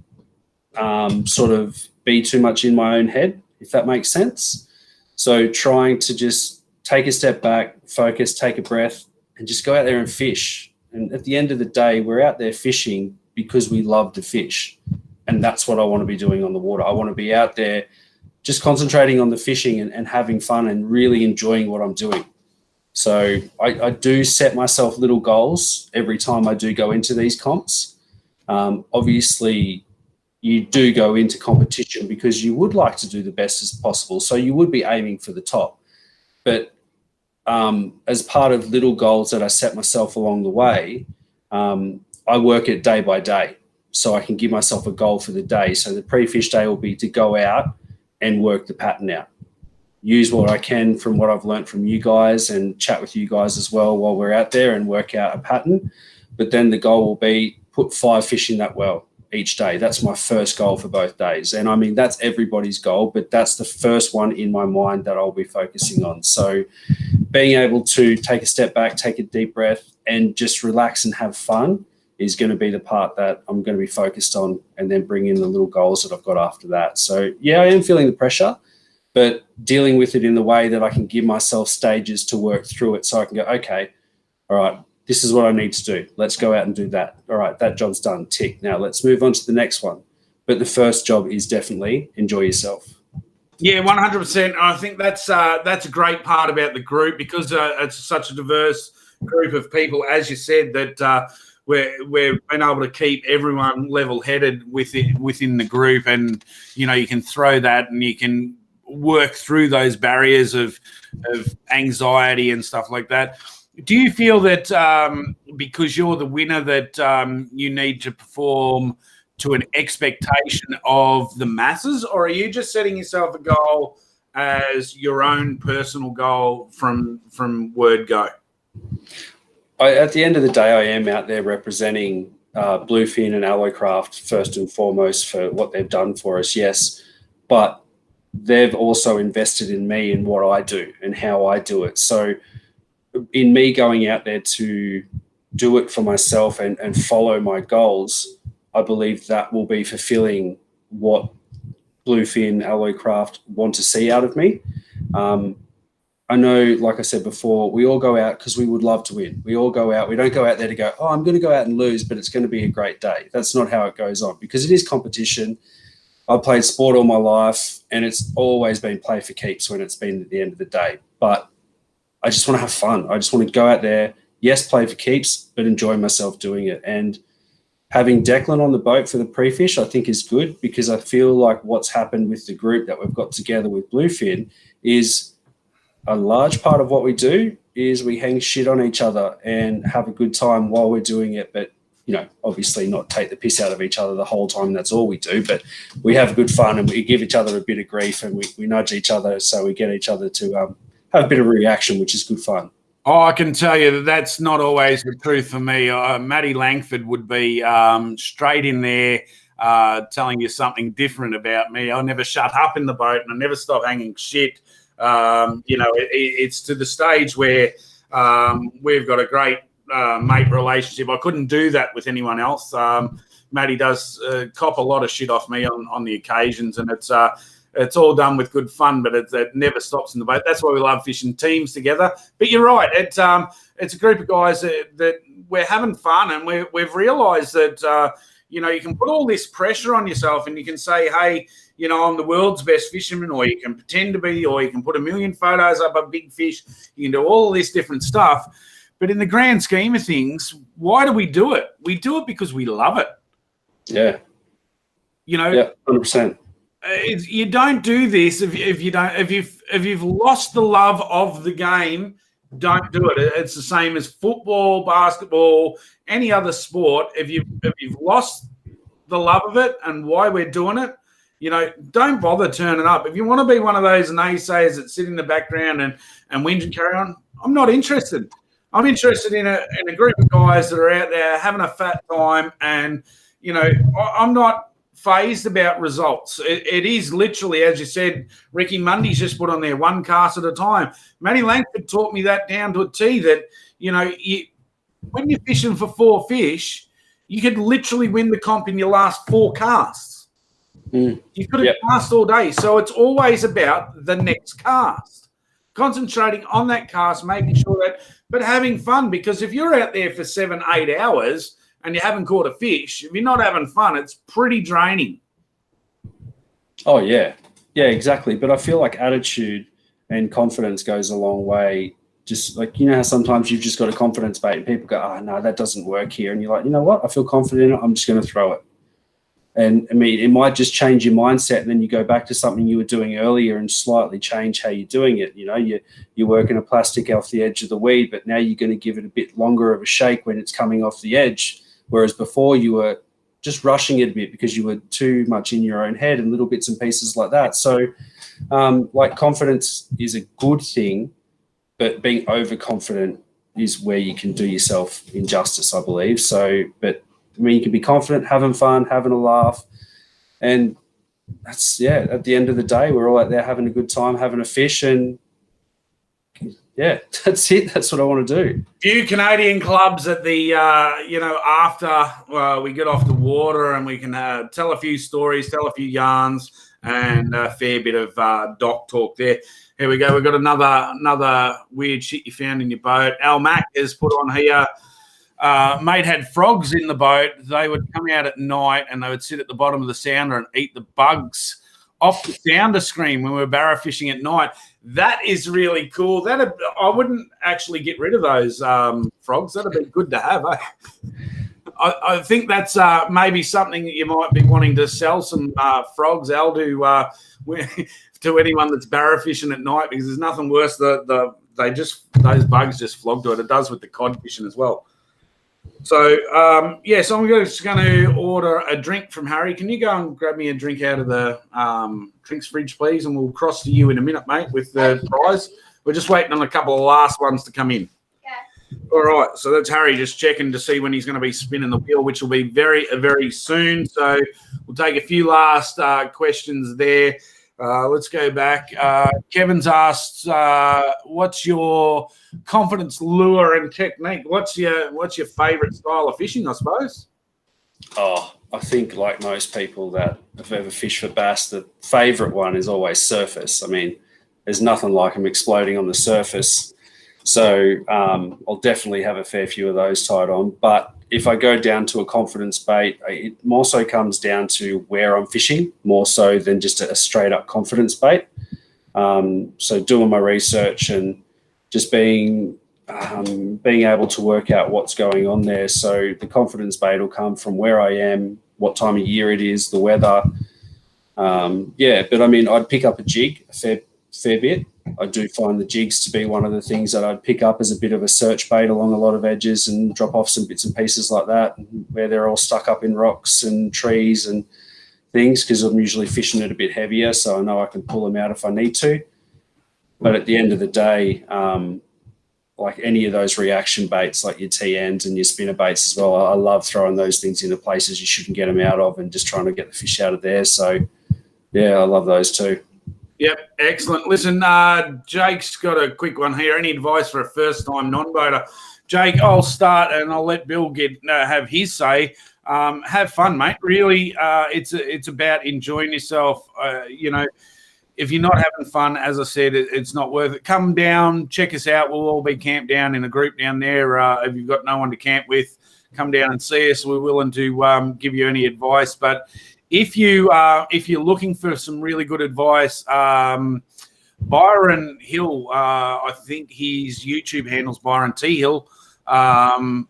C: sort of be too much in my own head, if that makes sense. So trying to just take a step back, focus, take a breath, and just go out there and fish. And at the end of the day, we're out there fishing because we love to fish. And that's what I want to be doing on the water. I want to be out there just concentrating on the fishing and having fun and really enjoying what I'm doing. So I do set myself little goals every time I do go into these comps. Obviously, you do go into competition because you would like to do the best as possible. So you would be aiming for the top. But as part of little goals that I set myself along the way, I work it day by day. So I can give myself a goal for the day. So the pre-fish day will be to go out and work the pattern out. Use what I can from what I've learned from you guys and chat with you guys as well while we're out there and work out a pattern. But then the goal will be put 5 fish in that well each day. That's my first goal for both days. And I mean, that's everybody's goal, but that's the first one in my mind that I'll be focusing on. So being able to take a step back, take a deep breath, and just relax and have fun is going to be the part that I'm going to be focused on, and then bring in the little goals that I've got after that. So yeah, I am feeling the pressure, but dealing with it in the way that I can give myself stages to work through it, so I can go, okay, all right, this is what I need to do. Let's go out and do that. All right, that job's done. Tick. Now let's move on to the next one. But the first job is definitely enjoy yourself.
A: Yeah, 100%. I think that's a great part about the group, because it's such a diverse group of people, as you said, that we've been able to keep everyone level-headed within the group, and you can throw that and you can work through those barriers of anxiety and stuff like that. Do you feel that because you're the winner that you need to perform to an expectation of the masses, or are you just setting yourself a goal as your own personal goal from word go?
C: At the end of the day, I am out there representing Bluefin and Alloycraft first and foremost for what they've done for us, yes, but they've also invested in me and what I do and how I do it. So in me going out there to do it for myself and follow my goals, I believe that will be fulfilling what Bluefin, Alloycraft want to see out of me. I know, like I said before, we all go out because we would love to win. We all go out. We don't go out there to go, oh, I'm going to go out and lose, but it's going to be a great day. That's not how it goes on, because it is competition. I've played sport all my life, and it's always been play for keeps when it's been at the end of the day. But I just want to have fun. I just want to go out there, yes, play for keeps, but enjoy myself doing it. And having Declan on the boat for the pre-fish, I think is good, because I feel like what's happened with the group that we've got together with Bluefin is a large part of what we do is we hang shit on each other and have a good time while we're doing it. But, obviously not take the piss out of each other the whole time. That's all we do. But we have good fun, and we give each other a bit of grief, and we nudge each other, so we get each other to have a bit of a reaction, which is good fun.
A: Oh, I can tell you that's not always the truth for me. Matty Langford would be straight in there telling you something different about me. I never shut up in the boat, and I never stop hanging shit. It's to the stage where we've got a great mate relationship. I couldn't do that with anyone else. Matty does cop a lot of shit off me on the occasions, and it's all done with good fun, but it never stops in the boat. That's why we love fishing teams together. But you're right. It's a group of guys that we're having fun, and we've realised that, you can put all this pressure on yourself, and you can say, hey, I'm the world's best fisherman, or you can pretend to be, or you can put a million photos up of big fish. You can do all this different stuff. But in the grand scheme of things, why do we do it? We do it because we love it.
C: Yeah.
A: Yeah,
C: 100%.
A: You don't do this if you've lost the love of the game. Don't do it. It's the same as football, basketball, any other sport. If you've lost the love of it and why we're doing it, don't bother turning up. If you want to be one of those naysayers that sit in the background and whinge and carry on, I'm not interested. I'm interested in a group of guys that are out there having a fat time, and I'm not phased about results. It is literally, as you said, Ricky Mundy's just put on there one cast at a time. Matty Langford taught me that down to a T, that when you're fishing for 4 fish, you could literally win the comp in your last 4 casts. You could have cast all day. So it's always about the next cast, concentrating on that cast, making sure that, but having fun, because if you're out there for 7-8 hours and you haven't caught a fish, if you're not having fun, it's pretty draining.
C: Oh, yeah. Yeah, exactly. But I feel like attitude and confidence goes a long way. Just like, how sometimes you've just got a confidence bait and people go, oh, no, that doesn't work here. And you're like, you know what? I feel confident in it. I'm just going to throw it. And, I mean, it might just change your mindset, and then you go back to something you were doing earlier and slightly change how you're doing it. You're working a plastic off the edge of the weed, but now you're going to give it a bit longer of a shake when it's coming off the edge, whereas before you were just rushing it a bit because you were too much in your own head and little bits and pieces like that. So, confidence is a good thing, but being overconfident is where you can do yourself injustice, I believe. So, but I mean, you can be confident, having fun, having a laugh, and that's at the end of the day, we're all out there having a good time, having a fish, and that's it. That's what I want to do.
A: Few Canadian clubs at the after we get off the water, and we can tell a few stories, tell a few yarns, and a fair bit of dock talk there. Here we go. We've got another weird shit you found in your boat. Al Mac has put on here. Mate had frogs in the boat. They would come out at night and they would sit at the bottom of the sounder and eat the bugs off the sounder screen when we were barra fishing at night. That is really cool. I wouldn't actually get rid of those frogs. That'd be good to have. I think that's maybe something that you might be wanting to sell some frogs, Al, to anyone that's barra fishing at night, because there's nothing worse. Those bugs just flog to it. It does with the cod fishing as well. So, so I'm just going to order a drink from Harry. Can you go and grab me a drink out of the drinks fridge, please? And we'll cross to you in a minute, mate, with the prize. We're just waiting on a couple of last ones to come in. Yeah. All right. So that's Harry just checking to see when he's going to be spinning the wheel, which will be very, very soon. So we'll take a few last questions there. Let's go back. Kevin's asked, what's your confidence lure and technique? What's your favourite style of fishing, I suppose?
C: Oh, I think like most people that have ever fished for bass, the favourite one is always surface. I mean, there's nothing like them exploding on the surface. So I'll definitely have a fair few of those tied on. But if I go down to a confidence bait, it more so comes down to where I'm fishing, more so than just a straight up confidence bait. So doing my research and just being able to work out what's going on there. So the confidence bait will come from where I am, what time of year it is, the weather. But I mean, I'd pick up a jig a fair bit. I do find the jigs to be one of the things that I'd pick up as a bit of a search bait along a lot of edges and drop off some bits and pieces like that, where they're all stuck up in rocks and trees and things, because I'm usually fishing it a bit heavier, so I know I can pull them out if I need to. But at the end of the day, like any of those reaction baits, like your TNs and your spinner baits as well, I love throwing those things into places you shouldn't get them out of and just trying to get the fish out of there. So, I love those too.
A: Yep, excellent. Listen, Jake's got a quick one here. Any advice for a first-time non-boater? Jake, I'll start and I'll let Bill have his say. Have fun, mate. Really, it's about enjoying yourself. If you're not having fun, as I said, it's not worth it. Come down, check us out. We'll all be camped down in a group down there. If you've got no one to camp with, come down and see us. We're willing to give you any advice. But if you're looking for some really good advice, Byron Hill, I think his YouTube handle's Byron T Hill,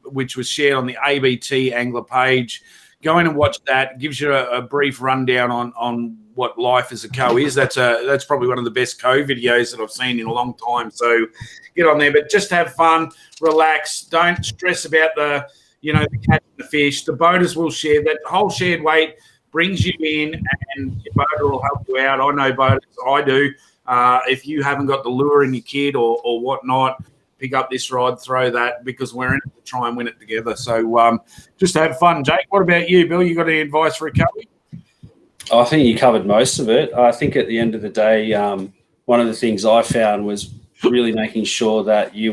A: which was shared on the ABT Angler page. Go in and watch that. It gives you a brief rundown on what life as a co is. That's probably one of the best co videos that I've seen in a long time. So get on there, but just have fun, relax, don't stress about the catching the fish. The boaters will share that whole shared weight. Brings you in, and your boater will help you out. I know boaters, I do. If you haven't got the lure in your kit or whatnot, pick up this rod, throw that, because we're in it to try and win it together. So just have fun. Jake, what about you, Bill? You got any advice for a couple?
C: I think you covered most of it. I think at the end of the day, one of the things I found was really making sure that you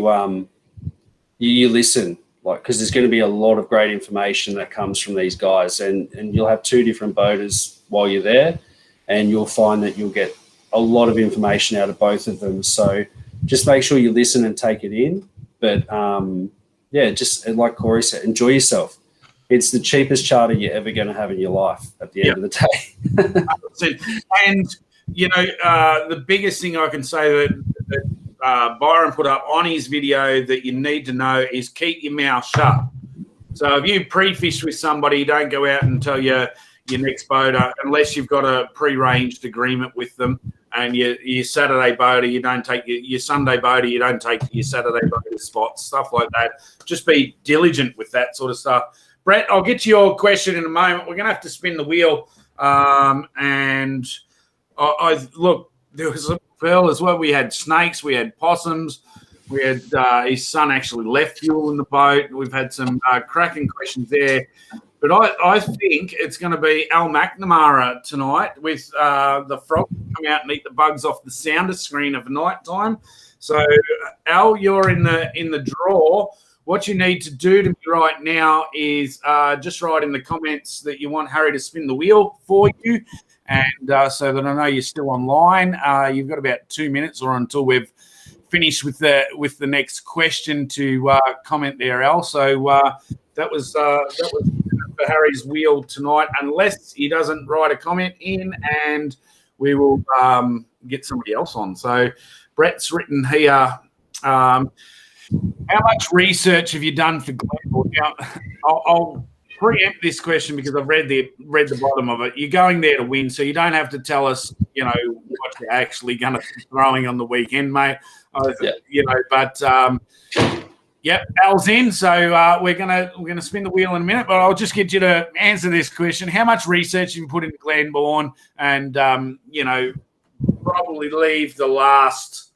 C: listen. Because there's going to be a lot of great information that comes from these guys, and you'll have two different boaters while you're there, and you'll find that you'll get a lot of information out of both of them. So just make sure you listen and take it in. But, just like Corey said, enjoy yourself. It's the cheapest charter you're ever going to have in your life at the end of the day.
A: And, the biggest thing I can say that Byron put up on his video that you need to know is keep your mouth shut. So if you pre-fish with somebody, don't go out and tell your next boater unless you've got a pre-arranged agreement with them. And your Saturday boater, you don't take your Sunday boater, you don't take your Saturday boater spots, stuff like that. Just be diligent with that sort of stuff. Brett, I'll get to your question in a moment. We're going to have to spin the wheel. And I look, there was a well as well. We had snakes, we had possums, we had his son actually left fuel in the boat. We've had some cracking questions there. But I think it's going to be Al McNamara tonight with the frog come out and eat the bugs off the sounder screen of night time. So, Al, you're in the draw. What you need to do to me right now is just write in the comments that you want Harry to spin the wheel for you, and so that I know you're still online. You've got about 2 minutes or until we've finished with the next question to comment there, Al. So that was for Harry's wheel tonight, unless he doesn't write a comment in, and we will get somebody else on. So Brett's written here. How much research have you done for Glenmore? Now, I'll preempt this question because I've read the bottom of it. You're going there to win, so you don't have to tell us, what you're actually going to be throwing on the weekend, mate. Yep, Al's in. So we're gonna spin the wheel in a minute, but I'll just get you to answer this question: how much research have you put into Glenbourne, and probably leave the last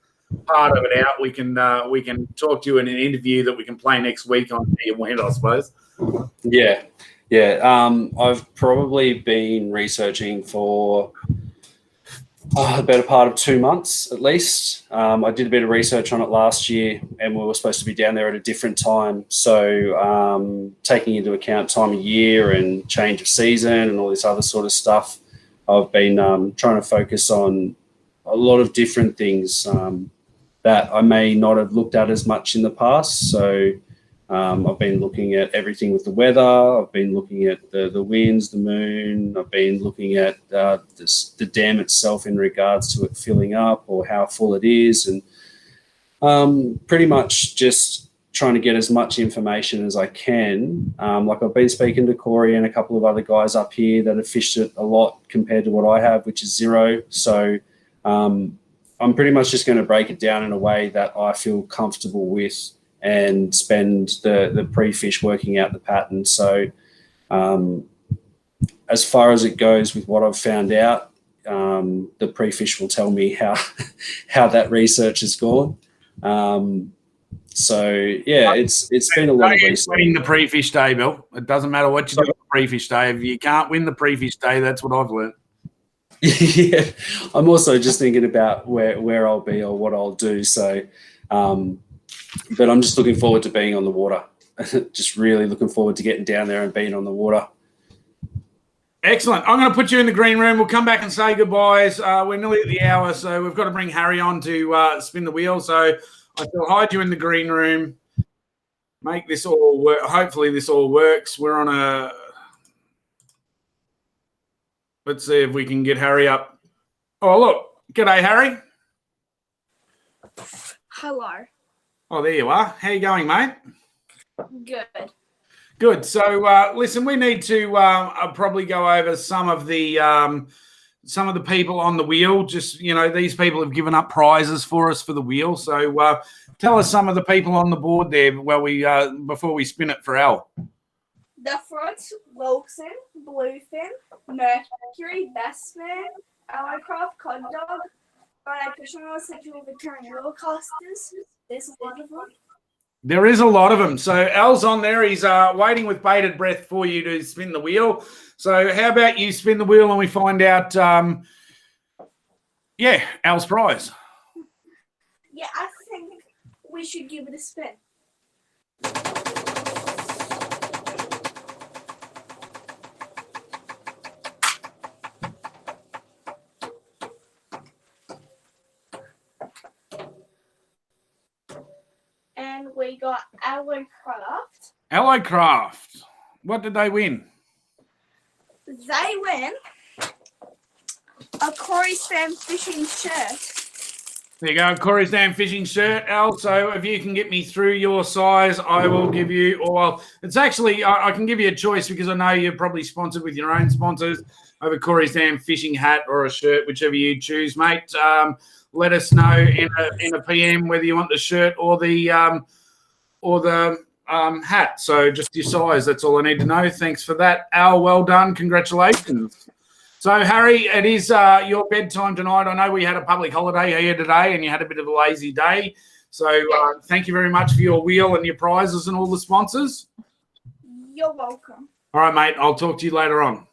A: part of it out. We can talk to you in an interview that we can play next week on your win, I suppose.
C: Yeah. I've probably been researching for the better part of 2 months at least. I did a bit of research on it last year, and we were supposed to be down there at a different time. So taking into account time of year and change of season and all this other sort of stuff, I've been trying to focus on a lot of different things that I may not have looked at as much in the past. So I've been looking at everything with the weather. I've been looking at the winds, the moon. I've been looking at the dam itself in regards to it filling up or how full it is, and pretty much just trying to get as much information as I can. Like I've been speaking to Corey and a couple of other guys up here that have fished it a lot compared to what I have, which is zero. So I'm pretty much just going to break it down in a way that I feel comfortable with and spend the pre-fish working out the pattern. So as far as it goes with what I've found out, the pre-fish will tell me how that research has gone. So yeah, it's been a lot of research.
A: Winning the pre-fish day, Bill. It doesn't matter what you do on the pre-fish day. If you can't win the pre-fish day, that's what I've learned.
C: Yeah, I'm also just thinking about where I'll be or what I'll do. So, but I'm just looking forward to being on the water. Just really looking forward to getting down there and being on the water.
A: Excellent. I'm going to put you in the green room. We'll come back and say goodbyes. We're nearly at the hour, so we've got to bring Harry on to spin the wheel. So I shall hide you in the green room. Make this all work. Hopefully this all works. We're on a... Let's see if we can get Harry up. Oh, look. G'day, Harry.
D: Hello.
A: Oh, there you are. How you going, mate?
D: Good.
A: Good. So, listen, we need to probably go over some of the people on the wheel. Just, these people have given up prizes for us for the wheel. So, tell us some of the people on the board there before we spin it for Al.
D: Duff Rods, Wilson, Bluefin, Mercury, Bestman, Allycraft, Cod Dog, Friday Fishing Rod, Central Victorian Wheelcasters. There's a lot of them.
A: There is a lot of them. So Al's on there. He's waiting with bated breath for you to spin the wheel. So how about you spin the wheel and we find out, Al's prize.
D: Yeah, I think we should give it a spin. And we got Allycraft.
A: Allycraft. What did they win?
D: They win a Corey's Dam Fishing shirt.
A: There you go, Corey's Dam Fishing shirt, Al. So if you can get me through your size, I will give you, it's actually, I can give you a choice because I know you're probably sponsored with your own sponsors over Corey's Dam Fishing hat or a shirt, whichever you choose, mate. Let us know in a PM whether you want the shirt or the hat. So just your size. That's all I need to know. Thanks for that, Al. Well done. Congratulations. So, Harry, it is your bedtime tonight. I know we had a public holiday here today and you had a bit of a lazy day. So thank you very much for your wheel and your prizes and all the sponsors.
D: You're welcome.
A: All right, mate. I'll talk to you later on.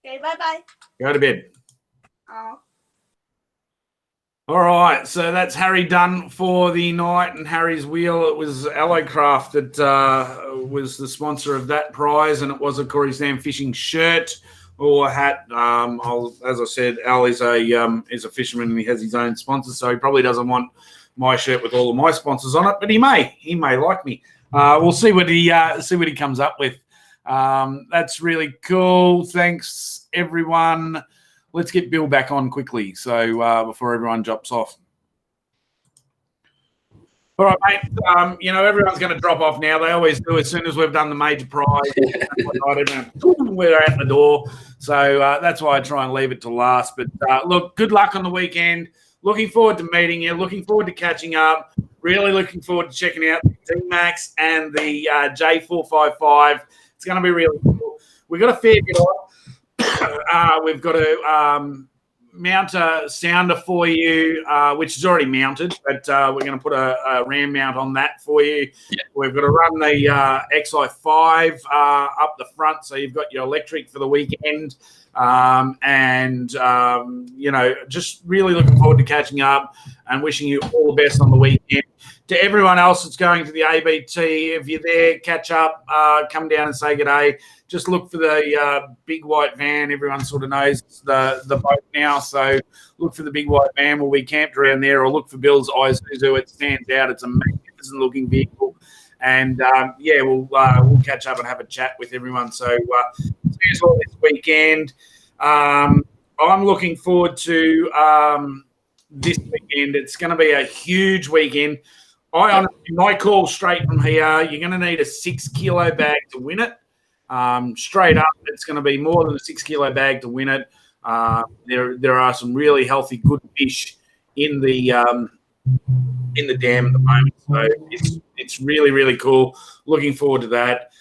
D: Okay, bye-bye.
A: Go to bed.
D: Oh.
A: All right, so that's Harry done for the night and Harry's wheel. It was Allocraft that was the sponsor of that prize, and it was a Corey Stam Fishing shirt or hat. As I said, Al is a fisherman and he has his own sponsors, so he probably doesn't want my shirt with all of my sponsors on it, but he may like me. We'll see what he comes up with. That's really cool. Thanks, everyone. Let's get Bill back on quickly, so before everyone drops off. All right, mate. Everyone's going to drop off now. They always do as soon as we've done the major prize. We're out the door. So that's why I try and leave it to last. But look, good luck on the weekend. Looking forward to meeting you. Looking forward to catching up. Really looking forward to checking out the D-Max and the J455. It's going to be really cool. We've got a fair bit on. We've got to mount a sounder for you, which is already mounted, but we're going to put a ram mount on that for you. Yeah. We've got to run the XI5 up the front, so you've got your electric for the weekend. Just really looking forward to catching up and wishing you all the best on the weekend. To everyone else that's going to the ABT, if you're there, catch up, come down and say good day. Just look for the big white van. Everyone sort of knows the boat now, so look for the big white van. We'll be camped around there, or look for Bill's Isuzu. It stands out. It's a magnificent looking vehicle. And, we'll catch up and have a chat with everyone. So see you all this weekend. I'm looking forward to this weekend. It's going to be a huge weekend. My call straight from here, you're going to need a 6 kilo bag to win it. Straight up, it's going to be more than a 6 kilo bag to win it. There are some really healthy, good fish in the dam at the moment. So it's really, really cool. Looking forward to that.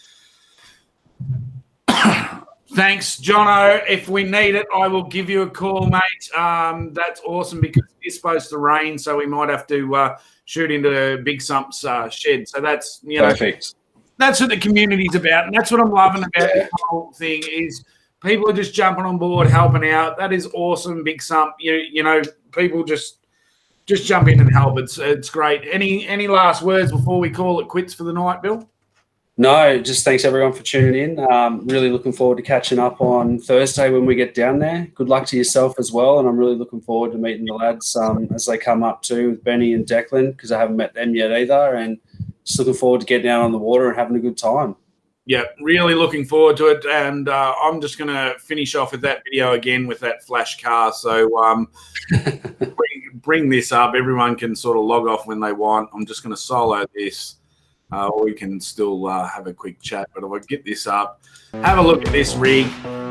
A: Thanks, Jono. If we need it, I will give you a call, mate. That's awesome because it's supposed to rain, so we might have to shoot into Big Sump's shed. So that's
C: perfect.
A: That's what the community's about, and that's what I'm loving about this whole thing is people are just jumping on board, helping out. That is awesome, Big Sump. People just jump in and help. It's great. Any last words before we call it quits for the night, Bill?
C: No, just thanks everyone for tuning in. Really looking forward to catching up on Thursday when we get down there. Good luck to yourself as well, and I'm really looking forward to meeting the lads as they come up too with Benny and Declan because I haven't met them yet either, and just looking forward to getting out on the water and having a good time. Yeah, really looking forward to it, and I'm just going to finish off with that video again with that flash car. So bring this up. Everyone can sort of log off when they want. I'm just going to solo this. Or we can still have a quick chat, but if I get this up, have a look at this rig.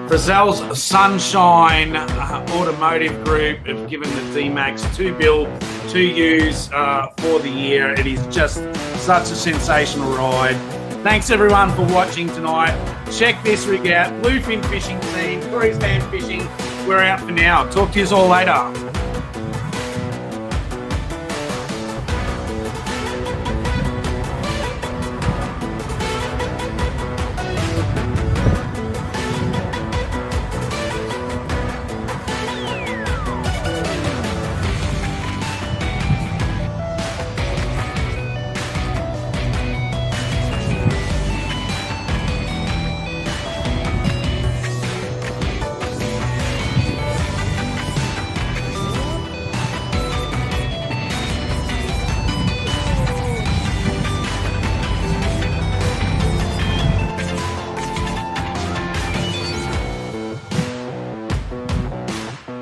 C: Frizzell's Sunshine Automotive Group have given the D-Max to Bill to use for the year. It is just such a sensational ride. Thanks everyone for watching tonight. Check this rig out. Bluefin Fishing Team, Corey Stam Fishing. We're out for now. Talk to you all later.